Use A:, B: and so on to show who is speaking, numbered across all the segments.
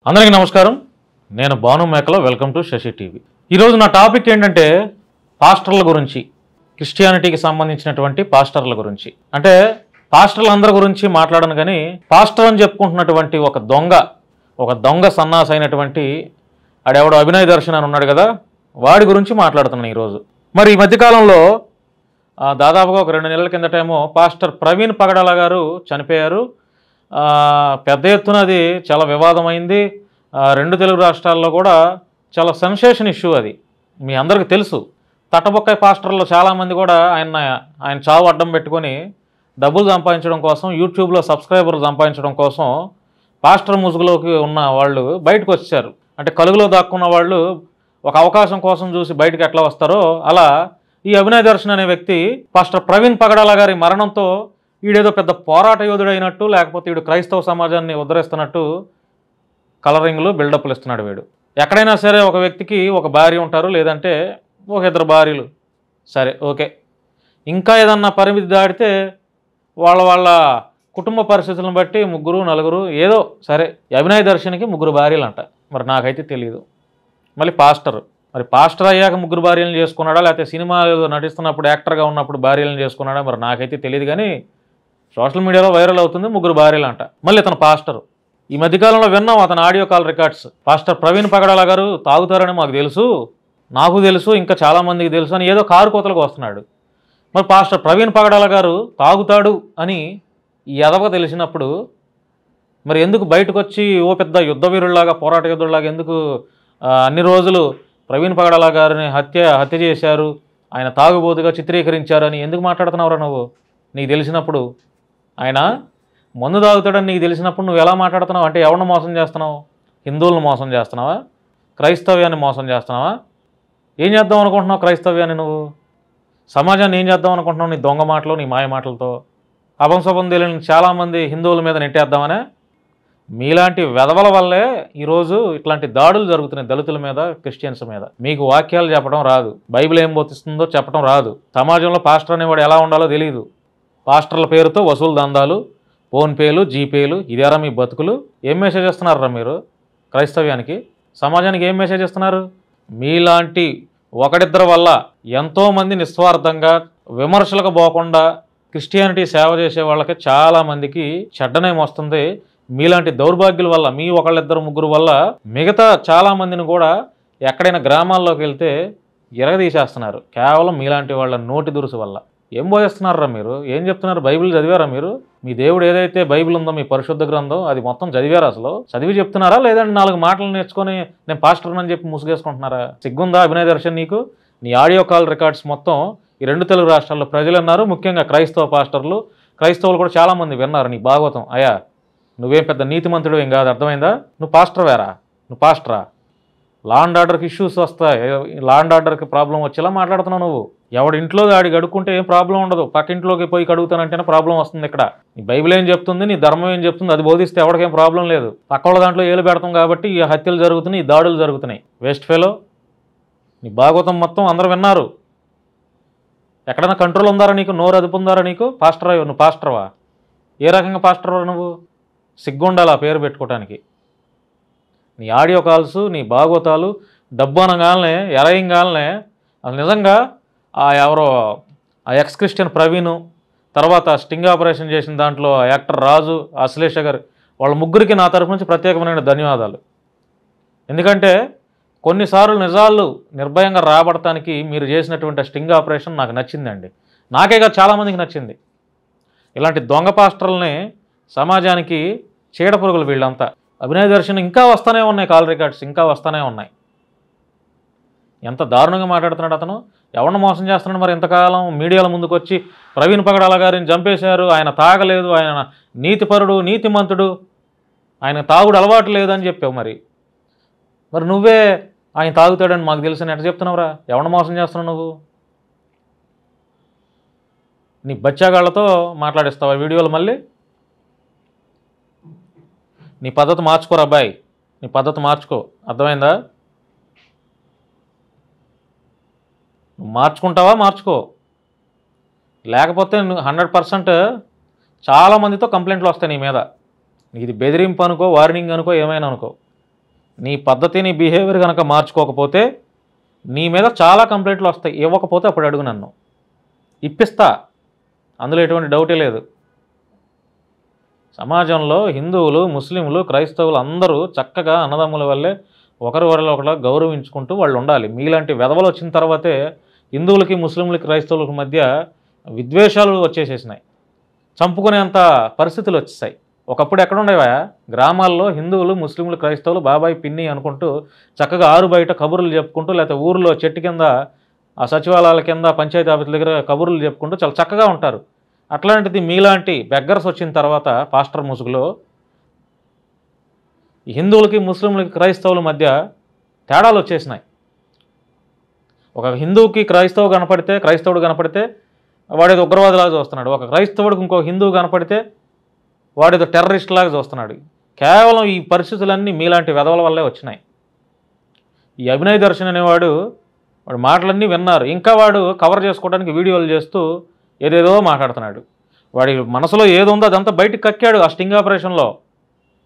A: అందరికీ నమస్కారం. నేను Bhanu Mekala. Welcome to Shashi TV. ఈరోజు నా టాపిక్ ఏంటంటే పాస్టర్ల గురించి, క్రిస్టియానిటీకి సంబంధించినటువంటి పాస్టర్ల గురించి. అంటే పాస్టర్ల అందరి గురించి మాట్లాడను, కానీ పాస్టర్ అని చెప్పుకుంటున్నటువంటి ఒక దొంగ సన్నాసి అయినటువంటి ఆడెవడో అభినయ్ దర్శన్ అని ఉన్నాడు కదా, వాడి గురించి మాట్లాడుతున్నాను ఈరోజు. మరి ఈ మధ్యకాలంలో దాదాపుగా ఒక 2 నెలల కిందటేమో పాస్టర్ ప్రవీణ్ పగడాల గారు చనిపోయారు. పెద్ద ఎత్తున అది చాలా వివాదమైంది. 2 తెలుగు రాష్ట్రాల్లో కూడా చాలా సెన్సేషన్ ఇష్యూ అది. మీ అందరికీ తెలుసు. తట్టబొక్కాయి పాస్టర్లు చాలామంది కూడా ఆయన చావు అడ్డం పెట్టుకొని డబ్బులు సంపాదించడం కోసం, యూట్యూబ్లో సబ్స్క్రైబర్లు సంపాదించడం కోసం పాస్టర్ ముసుగులోకి ఉన్న వాళ్ళు బయటకు వచ్చారు. అంటే కలుగులో దాక్కున్న వాళ్ళు ఒక అవకాశం కోసం చూసి బయటకు ఎట్లా వస్తారో అలా ఈ అభినయ్ దర్శన్ అనే వ్యక్తి పాస్టర్ ప్రవీణ్ పగడాల గారి మరణంతో వీడేదో పెద్ద పోరాట యోధుడైనట్టు, లేకపోతే వీడు క్రైస్తవ సమాజాన్ని ఉద్ధరిస్తున్నట్టు కలరింగ్లు, బిల్డప్లు ఇస్తున్నాడు వీడు. ఎక్కడైనా సరే ఒక వ్యక్తికి ఒక భార్య ఉంటారు, లేదంటే ఒక 2 భార్యలు, సరే ఓకే. ఇంకా ఏదన్నా పరిమితి దాటితే వాళ్ళ కుటుంబ పరిస్థితులను బట్టి 3, 4 ఏదో సరే. అభినయ్ దర్శన్కి 3 భార్యలు అంట. మరి నాకైతే తెలియదు. మళ్ళీ మరి పాస్టర్ అయ్యాక 3 భార్యలను చేసుకున్నాడా, లేకపోతే సినిమాలో నటిస్తున్నప్పుడు యాక్టర్గా ఉన్నప్పుడు భార్యలను చేసుకున్నాడా, మరి నాకైతే తెలియదు. కానీ సోషల్ మీడియాలో వైరల్ అవుతుంది 3 భార్యలు అంట. మళ్ళీ ఇతను పాస్టర్. ఈ మధ్యకాలంలో విన్నాం అతను audio call records. Pastor Praveen Pagadala గారు తాగుతారని మాకు తెలుసు, నాకు తెలుసు, ఇంకా చాలామందికి తెలుసు అని ఏదో కారు కోతలకు వస్తున్నాడు. మరి పాస్టర్ ప్రవీణ్ పగడాల గారు తాగుతాడు అని ఈ ఎదవ తెలిసినప్పుడు మరి ఎందుకు బయటకు వచ్చి ఓ పెద్ద యుద్ధ వీరుల్లాగా, పోరాట యుద్ధుల్లాగా ఎందుకు అన్ని రోజులు ప్రవీణ్ పగడాల గారిని హత్య చేశారు, ఆయన తాగుబోతుగా చిత్రీకరించారు అని ఎందుకు మాట్లాడుతున్నావురా నువ్వు? నీకు తెలిసినప్పుడు ఆయన మందు తాగుతాడని నీకు తెలిసినప్పుడు నువ్వు ఎలా మాట్లాడుతున్నావు? అంటే ఎవరిని మోసం చేస్తున్నావు? హిందువులను మోసం చేస్తున్నావా? క్రైస్తవ్యాన్ని మోసం చేస్తున్నావా? ఏం చేద్దాం అనుకుంటున్నావు క్రైస్తవ్యాన్ని? నువ్వు సమాజాన్ని ఏం చేద్దాం అనుకుంటున్నావు నీ దొంగ మాటలు, నీ మాయ మాటలతో? అపంశపం తెలియని చాలామంది హిందువుల మీద నెట్టేద్దామనే? మీలాంటి వెధవల వల్లే ఈరోజు ఇట్లాంటి దాడులు జరుగుతున్నాయి దళితుల మీద, క్రిస్టియన్స్ మీద. మీకు వాక్యాలు చెప్పడం రాదు, బైబిల్ ఏం బోధిస్తుందో చెప్పడం రాదు, సమాజంలో పాస్టర్ అనేవాడు ఎలా ఉండాలో తెలియదు. పాస్టర్ల పేరుతో వసూలు దందాలు, ఫోన్పేలు, జీపేలు, ఇదేరా మీ బతుకులు? ఏం మెసేజ్ ఇస్తున్నారా మీరు క్రైస్తవ్యానికి, సమాజానికి? ఏం మెసేజ్ ఇస్తున్నారు? మీలాంటి 1-2 వల్ల ఎంతోమంది నిస్వార్థంగా విమర్శలకు పోకుండా క్రిస్టియానిటీ సేవ చేసే వాళ్ళకి చాలామందికి చెడ్డనేం వస్తుంది. మీలాంటి దౌర్భాగ్యుల వల్ల, మీ 1-2, 3 వల్ల మిగతా చాలామందిని కూడా ఎక్కడైనా గ్రామాల్లోకి వెళ్తే ఇరగదీసేస్తున్నారు. కేవలం మీలాంటి వాళ్ళ నోటి దురుసు వల్ల. ఏం బోధిస్తున్నారా మీరు? ఏం చెప్తున్నారు? బైబిల్ చదివారా మీరు? మీ దేవుడు ఏదైతే బైబిల్ ఉందో, మీ పరిశుద్ధ గ్రంథం, అది మొత్తం చదివారా? అసలు చదివి చెప్తున్నారా, లేదంటే 4 మాటలు నేర్చుకొని నేను పాస్టర్ అని చెప్పి ముసుగేసుకుంటున్నారా? సిగ్గుందా అభినయ్ దర్శన్ నీకు? నీ ఆడియో కాల్ రికార్డ్స్ మొత్తం ఈ 2 తెలుగు రాష్ట్రాల్లో ప్రజలు అన్నారు, ముఖ్యంగా క్రైస్తవ పాస్టర్లు, క్రైస్తవులు కూడా చాలామంది విన్నారు నీ భాగవతం. అయ్యా నువ్వేం పెద్ద నీతిమంతుడు ఏం కాదు, అర్థమైందా? నువ్వు పాస్టర్ వేరా? నువ్వు పాస్టరా? లా అండ్ ఆర్డర్కి ఇష్యూస్ వస్తాయి, లా అండ్ ఆర్డర్కి ప్రాబ్లం వచ్చేలా మాట్లాడుతున్నావు నువ్వు. ఎవడి ఇంట్లో ఆడి కడుక్కుంటే ఏం ప్రాబ్లం ఉండదు, పక్కింట్లోకి పోయి కడుగుతానంటేనే ప్రాబ్లం వస్తుంది. ఇక్కడ నీ బైబిల్ ఏం చెప్తుంది, నీ ధర్మం ఏం చెప్తుంది, అది బోధిస్తే ఎవరికేం ప్రాబ్లం లేదు. పక్కల దాంట్లో ఏలు పెడతాం కాబట్టి ఈ హత్యలు జరుగుతున్నాయి, ఈ దాడులు జరుగుతున్నాయి. Waste fellow. నీ భాగవతం మొత్తం అందరూ విన్నారు. ఎక్కడైనా కంట్రోల్ ఉందారా నీకు? నోరు అదుపు ఉందారా నీకు? పాస్టర్ అయ్యో, నువ్వు పాస్టర్వా? ఏ రకంగా పాస్టర్వా నువ్వు? సిగ్గుండాలి ఆ పేరు పెట్టుకోవటానికి. నీ ఆడియో కాల్స్, నీ భాగవతాలు డబ్బు అనగానే, ఎరయింగానే అసలు నిజంగా ఎవరో ఎక్స్ క్రిస్టియన్ ప్రవీణ్, తర్వాత స్టింగ్ ఆపరేషన్ చేసిన దాంట్లో యాక్టర్ రాజు, అశ్లేష గారు, వాళ్ళ 3కి నా తరఫు నుంచి ప్రత్యేకమైన ధన్యవాదాలు. ఎందుకంటే కొన్నిసార్లు నిజాలు నిర్భయంగా రాబడటానికి మీరు చేసినటువంటి స్టింగ్ ఆపరేషన్ నాకు నచ్చిందండి. నాకే కాదు చాలామందికి నచ్చింది. ఇలాంటి దొంగ పాస్టర్లని సమాజానికి చీడపురుగులు వీళ్ళంతా. అభినయ్ దర్శన్ ఇంకా వస్తూనే ఉన్నాయి, కాల్ రికార్డ్స్ ఇంకా వస్తూనే ఉన్నాయి. ఎంత దారుణంగా మాట్లాడుతున్నాడు అతను. ఎవరిని మోసం చేస్తున్నాడు మరి? ఇంతకాలం మీడియాల ముందుకు వచ్చి ప్రవీణ్ పగడాల గారిని చంపేశారు, ఆయన తాగలేదు, ఆయన నీతిపరుడు, నీతిమంతుడు, ఆయన తాగుడు అలవాటు లేదని చెప్పావు. మరి నువ్వే ఆయన తాగుతాడని మాకు తెలుసని ఎట్లా చెప్తున్నావురా? ఎవరిని మోసం చేస్తున్నావు నువ్వు? నీ బచ్చాగాళ్లతో మాట్లాడిస్తావా వీడియోలు? మళ్ళీ నీ పద్ధతి మార్చుకోరా అబ్బాయి, నీ పద్ధతి మార్చుకో, అర్థమైందా? నువ్వు మార్చుకుంటావా? మార్చుకో, లేకపోతే నువ్వు 100% చాలామందితో కంప్లైంట్లు వస్తాయి నీ మీద. ఇది బెదిరింపు అనుకో, వార్నింగ్ అనుకో, ఏమైనా అనుకో. నీ పద్ధతి నీ బిహేవియర్ కనుక మార్చుకోకపోతే నీ మీద చాలా కంప్లైంట్లు వస్తాయి. ఇవ్వకపోతే అప్పుడు అడుగు, నన్ను ఇప్పిస్తా, అందులో ఎటువంటి డౌటే లేదు. సమాజంలో హిందువులు, ముస్లింలు, క్రైస్తవులు అందరూ చక్కగా అన్నదమ్ముల వల్లే ఒకరి ఒకరు గౌరవించుకుంటూ వాళ్ళు ఉండాలి. మీలాంటి వెధవలు వచ్చిన తర్వాతే హిందువులకి, ముస్లింలకి, క్రైస్తవులకి మధ్య విద్వేషాలు వచ్చేసేసినాయి, చంపుకునేంత పరిస్థితులు వచ్చేసాయి. ఒకప్పుడు ఎక్కడ ఉండేవా? గ్రామాల్లో హిందువులు, ముస్లింలు, క్రైస్తవులు బాబాయ్ పిన్ని అనుకుంటూ చక్కగా ఆరు బయట కబుర్లు చెప్పుకుంటూ, లేకపోతే ఊరిలో చెట్టు కింద, ఆ సచివాలయాల కింద, పంచాయతీ ఆఫీసుల దగ్గర కబుర్లు చెప్పుకుంటూ చాలా చక్కగా ఉంటారు. అట్లాంటిది మీలాంటి బెగ్గర్స్ వచ్చిన తర్వాత పాస్టర్ ముసుగులో హిందువులకి, ముస్లింలకి, క్రైస్తవుల మధ్య తేడాలు వచ్చేసినాయి. ఒక హిందువుకి క్రైస్తవుడు కనపడితే వాడేదో ఉగ్రవాదిలాగా చూస్తున్నాడు. ఒక క్రైస్తవుడికి ఇంకో హిందువు కనపడితే వాడేదో టెర్రరిస్ట్ లాగా చూస్తున్నాడు. కేవలం ఈ పరిస్థితులన్నీ మీలాంటి వెధవల వల్లే వచ్చినాయి. ఈ అభినయ్ దర్శన్ అనేవాడు వాడు మాటలన్నీ విన్నారు, ఇంకా వాడు కవర్ చేసుకోవడానికి వీడియోలు చేస్తూ ఏదేదో మాట్లాడుతున్నాడు. వాడి మనసులో ఏదుందో అదంతా బయటకు కక్కాడు ఆ స్టింగ్ ఆపరేషన్లో.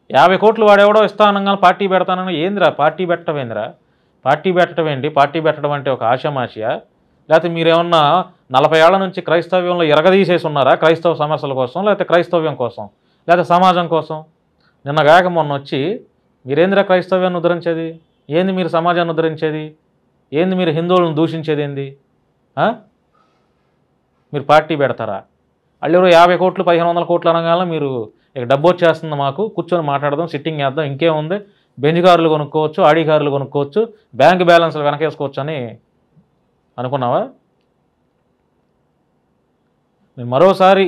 A: 50 కోట్లు వాడెవడో ఇస్తానగా పార్టీ పెడతానని, ఏందిరా పార్టీ పెట్టడం ఏందిరా? పార్టీ పెట్టడం ఏంటి? పార్టీ పెట్టడం అంటే ఒక ఆశామాషియా? లేకపోతే మీరేమన్నా 40 ఏళ్ల నుంచి క్రైస్తవ్యంలో ఎరగదీసేసి ఉన్నారా? క్రైస్తవ సమస్యల కోసం, లేకపోతే క్రైస్తవ్యం కోసం, లేకపోతే సమాజం కోసం? నిన్న కాక మొన్న వచ్చి మీరేందిరా క్రైస్తవ్యాన్ని ఉద్ధరించేది? ఏంది మీరు సమాజాన్ని ఉద్ధరించేది? ఏంది మీరు హిందువులను దూషించేది? ఏంది? మీరు పార్టీ పెడతారా? వాళ్ళు 50 కోట్లు 1500 కోట్లు అనగానే మీరు ఇక డబ్బు వచ్చేస్తుంది, మాకు కూర్చొని మాట్లాడదాం, సిట్టింగ్ చేద్దాం, ఇంకేముంది, బెంజ్ కార్లు కొనుక్కోవచ్చు, ఆడి కార్లు కొనుక్కోవచ్చు, బ్యాంక్ బ్యాలెన్స్లు వెనకేసుకోవచ్చు అని అనుకున్నావా? నేను మరోసారి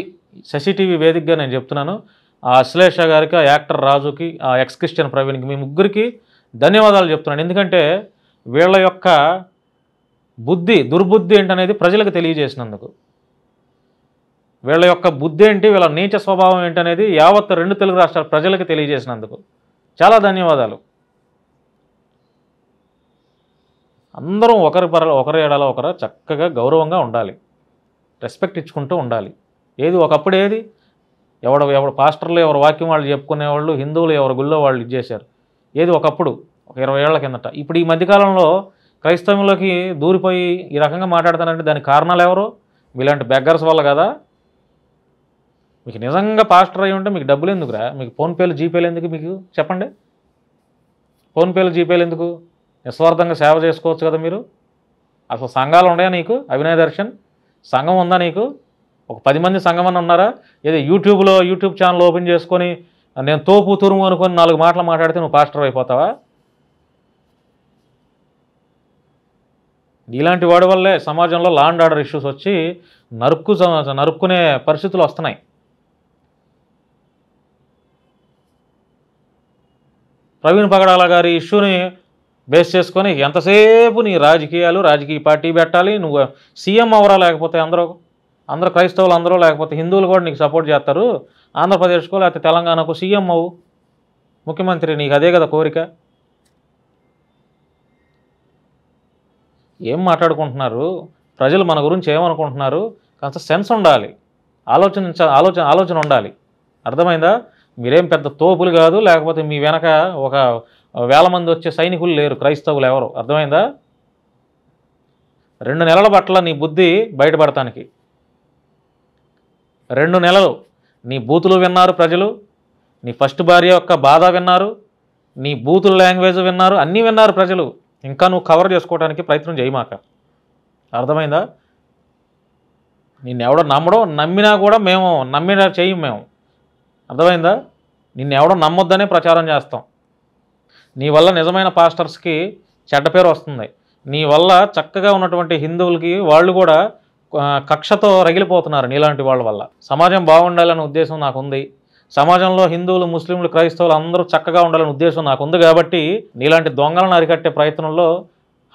A: శశి టీవీ వేదికగా నేను చెప్తున్నాను, ఆ అశ్లేష గారికి, ఆ యాక్టర్ రాజుకి, ఆ ఎక్స్ క్రిస్టియన్ ప్రవీణ్కి, మీ ముగ్గురికి ధన్యవాదాలు చెప్తున్నాను. ఎందుకంటే వీళ్ళ యొక్క దుర్బుద్ధి ఏంటనేది ప్రజలకు తెలియజేసినందుకు, వీళ్ళ యొక్క బుద్ధి ఏంటి, వీళ్ళ నీచ స్వభావం ఏంటనేది యావత్ 2 తెలుగు రాష్ట్రాల ప్రజలకు తెలియజేసినందుకు చాలా ధన్యవాదాలు. అందరం ఒకరి ఎడల ఒకరు చక్కగా గౌరవంగా ఉండాలి, రెస్పెక్ట్ ఇచ్చుకుంటూ ఉండాలి. ఒకప్పుడు ఎవడు పాస్టర్లు ఎవరు వాక్యం వాళ్ళు చెప్పుకునేవాళ్ళు, హిందువులు ఎవరు గుళ్ళో వాళ్ళు ఇచ్చేశారు. ఒకప్పుడు ఒక 20 ఏళ్ల కిందట. ఇప్పుడు ఈ మధ్యకాలంలో క్రైస్తవంలోకి దూరిపోయి ఈ రకంగా మాట్లాడుతానంటే దానికి కారణాలు ఎవరు? మీలాంటి బెగ్గర్స్ వల్ల కదా. మీకు నిజంగా పాస్టర్ అయి ఉంటే మీకు డబ్బులు ఎందుకురా? మీకు ఫోన్పేలు, జీపేలు ఎందుకు? మీకు చెప్పండి, ఫోన్పేలు, జీపేలు ఎందుకు? నిస్వార్థంగా సేవ చేసుకోవచ్చు కదా మీరు. అసలు సంఘాలు ఉన్నాయా నీకు? అభినయ్ దర్శన్ సంఘం ఉందా నీకు? ఒక 10 మంది సంఘం అని ఉన్నారా? యూట్యూబ్ ఛానల్ ఓపెన్ చేసుకొని నేను తోపు తురుము అనుకొని 4 మాటలు మాట్లాడితే నువ్వు పాస్టర్ అయిపోతావా? ఇలాంటి వాడి వల్లే సమాజంలో లా అండ్ ఆర్డర్ ఇష్యూస్ వచ్చి నరుక్కునే పరిస్థితులు వస్తున్నాయి. ప్రవీణ్ పగడాల గారి ఇష్యూని బేస్ చేసుకొని ఎంతసేపు నీ రాజకీయ పార్టీ పెట్టాలి, నువ్వు సీఎం అవరా, లేకపోతే అందరూ క్రైస్తవులు అందరూ, లేకపోతే హిందువులు కూడా నీకు సపోర్ట్ చేస్తారు, ఆంధ్రప్రదేశ్కో లేకపోతే తెలంగాణకు సీఎం అవ్వు, ముఖ్యమంత్రి, నీకు అదే కదా కోరిక. మాట్లాడుకుంటున్నారు ప్రజలు మన గురించి ఏమనుకుంటున్నారు? కాస్త సెన్స్ ఉండాలి, ఆలోచన ఉండాలి. అర్థమైందా? మీరేం పెద్ద తోపులు కాదు, లేకపోతే మీ వెనక ఒక 1000 మంది వచ్చే సైనికులు లేరు క్రైస్తవులు ఎవరు. అర్థమైందా? 2 నెలల పట్ల నీ బుద్ధి బయటపడటానికి 2 నెలలు నీ బూతులు విన్నారు ప్రజలు, నీ ఫస్ట్ భార్య యొక్క బాధ విన్నారు, నీ బూతుల లాంగ్వేజ్ విన్నారు, అన్నీ విన్నారు ప్రజలు. ఇంకా నువ్వు కవర్ చేసుకోవడానికి ప్రయత్నం చేయమాక. అర్థమైందా? నిన్నెవడో నమ్మినా కూడా మేము నమ్మినా చెయ్యం మేము. అర్థమైందా? నిన్నెవడో నమ్మొద్దనే ప్రచారం చేస్తాం. నీ వల్ల నిజమైన పాస్టర్స్కి చెడ్డ పేరు వస్తుంది. నీ వల్ల చక్కగా ఉన్నటువంటి హిందువులకి వాళ్ళు కూడా కక్షతో రగిలిపోతున్నారు నీలాంటి వాళ్ళ వల్ల. సమాజం బాగుండాలనే ఉద్దేశం నాకుంది. సమాజంలో హిందువులు, ముస్లింలు, క్రైస్తవులు అందరూ చక్కగా ఉండాలనే ఉద్దేశం నాకుంది. కాబట్టి నీలాంటి దొంగలను అరికట్టే ప్రయత్నంలో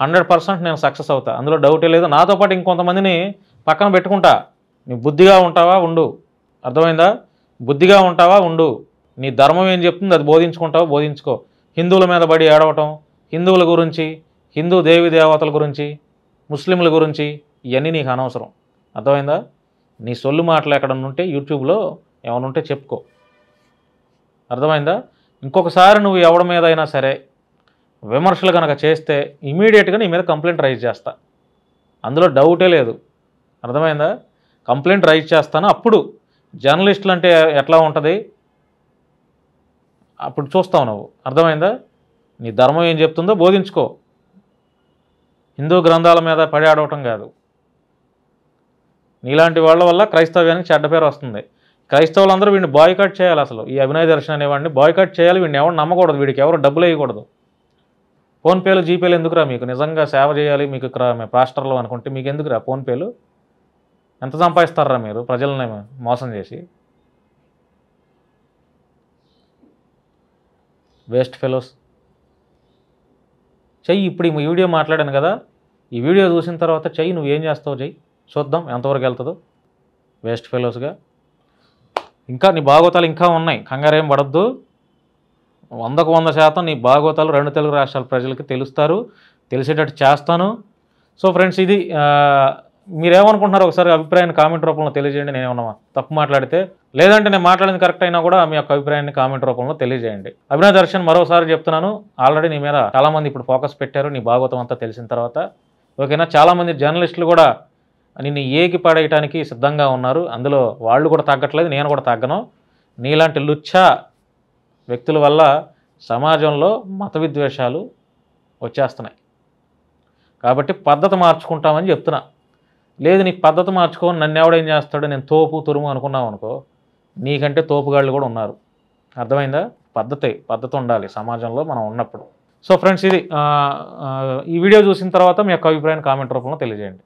A: 100% నేను సక్సెస్ అవుతా, అందులో డౌటే లేదు. నాతో పాటు ఇంకొంతమందిని పక్కన పెట్టుకుంటా. నీ బుద్ధిగా ఉంటావా ఉండు. అర్థమైందా? బుద్ధిగా ఉంటావా ఉండు. నీ ధర్మం ఏం చెప్తుంది అది బోధించుకుంటావా బోధించుకో. హిందువుల మీద బడి ఏడవటం, హిందువుల గురించి, హిందూ దేవి దేవతల గురించి, ముస్లింల గురించి ఇవన్నీ నీకు అనవసరం. అర్థమైందా? నీ సొల్లు మాటలు ఎక్కడన్నా ఉంటే యూట్యూబ్లో ఏమైనా ఉంటే చెప్పుకో. అర్థమైందా? ఇంకొకసారి నువ్వు ఎవడి మీద అయినా సరే విమర్శలు కనుక చేస్తే ఇమీడియట్గా నీ మీద కంప్లైంట్ రైజ్ చేస్తా, అందులో డౌటే లేదు. అర్థమైందా? కంప్లైంట్ రైజ్ చేస్తాను. అప్పుడు జర్నలిస్టులు అంటే ఎట్లా ఉంటుంది అప్పుడు చూస్తావు నువ్వు. అర్థమైందా? నీ ధర్మం ఏం చెప్తుందో బోధించుకో, హిందూ గ్రంథాల మీద పడి ఆడవటం కాదు. నీలాంటి వాళ్ళ వల్ల క్రైస్తవ్యానికి చెడ్డ పేరు వస్తుంది. క్రైస్తవులందరూ వీడిని బాయ్కాట్ చేయాలి. అసలు ఈ అభినయ్ దర్శన్ అనేవాడిని బాయ్కాట్ చేయాలి. వీడిని ఎవరు నమ్మకూడదు, వీడికి ఎవరు డబ్బులు వేయకూడదు. ఫోన్పేలు జీపేలు ఎందుకురా మీకు? నిజంగా సేవ చేయాలి మీకు పాస్టర్లు అనుకుంటే మీకు ఎందుకురా ఫోన్పేలు? ఎంత సంపాదిస్తారా మీరు ప్రజల్ని మోసం చేసి? Waste fellows. చెయ్యి. ఇప్పుడు ఈ వీడియో మాట్లాడాను కదా, ఈ వీడియో చూసిన తర్వాత చెయ్యి, నువ్వేం చేస్తావు చెయ్యి, చూద్దాం ఎంతవరకు వెళ్తుందో. వేస్ట్ ఫెలోస్గా. ఇంకా నీ భాగవతాలు ఇంకా ఉన్నాయి, కంగారేం పడద్దు. 100% నీ భాగవతాలు 2 తెలుగు రాష్ట్రాల ప్రజలకి తెలుస్తారు, తెలిసేటట్టు చేస్తాను. సో ఫ్రెండ్స్, ఇది మీరేమనుకుంటున్నారో ఒకసారి అభిప్రాయాన్ని కామెంట్ రూపంలో తెలియజేయండి. నేనేమన్నా తప్పు మాట్లాడితే, లేదంటే నేను మాట్లాడింది కరెక్ట్ అయినా కూడా మీ యొక్క అభిప్రాయాన్ని కామెంట్ రూపంలో తెలియజేయండి. అభినయ్ దర్శన్ మరోసారి చెప్తున్నాను, ఆల్రెడీ నీ మీద చాలామంది ఇప్పుడు ఫోకస్ పెట్టారు నీ భాగవతం అంతా తెలిసిన తర్వాత. ఓకేనా? చాలామంది జర్నలిస్టులు కూడా నిన్ను ఏకి పడేయటానికి సిద్ధంగా ఉన్నారు. అందులో వాళ్ళు కూడా తగ్గట్లేదు, నేను కూడా తగ్గను. నీలాంటి లుచ్చా వ్యక్తుల వల్ల సమాజంలో మత విద్వేషాలు వచ్చేస్తున్నాయి. కాబట్టి పద్ధతి మార్చుకుంటామని చెప్తున్నా. లేదు నీకు పద్ధతి మార్చుకొని నన్ను ఎవడేం చేస్తాడు, నేను తోపు తురుము అనుకున్నావు అనుకో, నీకంటే తోపుగాళ్ళు కూడా ఉన్నారు. అర్థమైందా? పద్ధతి ఉండాలి సమాజంలో మనం ఉన్నప్పుడు. సో ఫ్రెండ్స్, ఇది ఈ వీడియో చూసిన తర్వాత మీ యొక్క అభిప్రాయాన్ని కామెంట్ రూపంలో తెలియజేయండి.